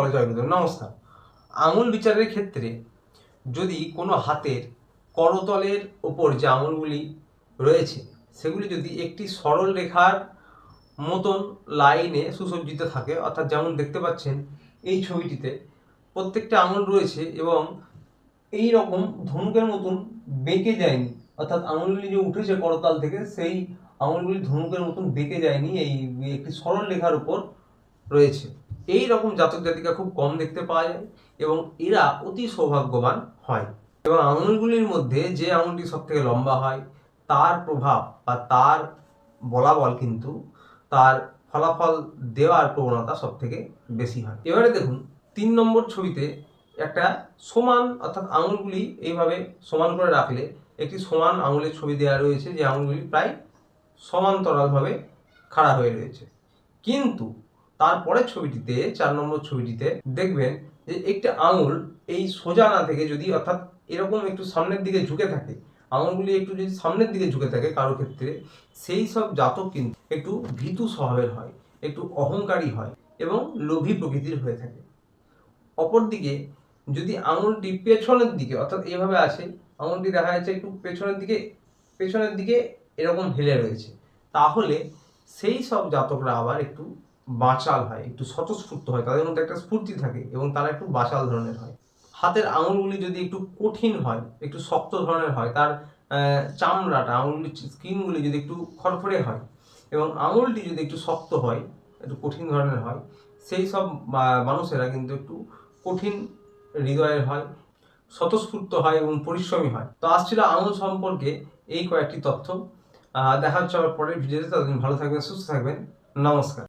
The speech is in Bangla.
বলে জয়গুরুদেব। নমস্কার। আঙুল বিচারের ক্ষেত্রে যদি কোনো হাতের করতলের ওপর যে আঙুলগুলি রয়েছে সেগুলি যদি একটি সরল রেখার মতন লাইনে সুসজ্জিত থাকে, অর্থাৎ যেমন দেখতে পাচ্ছেন এই ছবিটিতে প্রত্যেকটা আঙুল রয়েছে এবং এই রকম ধনুকের মতন বেঁকে যায়নি, অর্থাৎ আঙুলগুলি যে উঠেছে করতাল থেকে সেই আঙুলগুলি ধনুকের মতন বেঁকে যায়নি, এই একটি সরল রেখার উপর রয়েছে। এই রকম জাতক জাতিকা খুব কম দেখতে পাওয়া যায় এবং এরা অতি সৌভাগ্যবান হয়। এবং আঙুলগুলির মধ্যে যে আঙুলটি সব থেকে লম্বা হয় তার প্রভাব বা তার বলাবল কিন্তু তার ফলাফল দেওয়ার প্রবণতা সব থেকে বেশি হয়। এবারে দেখুন 3 নম্বর ছবিতে একটা সমান, অর্থাৎ আঙুলগুলি এইভাবে সমান করে রাখলে একটি সমান আঙুলের ছবি দেওয়া রয়েছে, যে আঙুলগুলি প্রায় সমান্তরালভাবে খাড়া হয়ে রয়েছে। কিন্তু তারপরের ছবিটিতে 4 নম্বর ছবিটিতে দেখবেন যে একটা আঙুল এই সোজা না থেকে যদি, অর্থাৎ এরকম একটু সামনের দিকে ঝুঁকে থাকে, আঙুলগুলি একটু যদি সামনের দিকে ঝুঁকে থাকে কারো ক্ষেত্রে, সেই সব জাতক কিন্তু একটু ভীতু স্বভাবের হয়, একটু অহংকারী হয় এবং লোভী প্রকৃতির হয়ে থাকে। অপরদিকে যদি আঙুলটি পেছনের দিকে, অর্থাৎ এভাবে আছে, আঙুলটি দেখা যাচ্ছে একটু পেছনের দিকে এরকম হেলে রয়েছে, তাহলে সেই সব জাতকরা আবার একটু বাচাল হয়, একটু স্বতঃস্ফূর্ত হয়, তাদের মধ্যে একটা স্ফূর্তি থাকে এবং তারা একটু বাচাল ধরনের হয়। হাতের আঙুলগুলি যদি একটু কঠিন হয়, একটু শক্ত ধরনের হয়, তার চামড়াটা, আঙুলগুলির স্কিনগুলি যদি একটু খড়খড়ে হয় এবং আঙুলটি যদি একটু শক্ত হয়, একটু কঠিন ধরনের হয়, সেই সব মানুষেরা কিন্তু একটু কঠিন হৃদয়ের হয়, স্বতঃস্ফূর্ত হয় এবং পরিশ্রমী হয়। তো আসছিল আঙুল সম্পর্কে এই কয়েকটি তথ্য। দেখা হচ্ছে আবার পরের ভিডিওতে। ততদিন ভালো থাকবেন, সুস্থ থাকবেন। নমস্কার।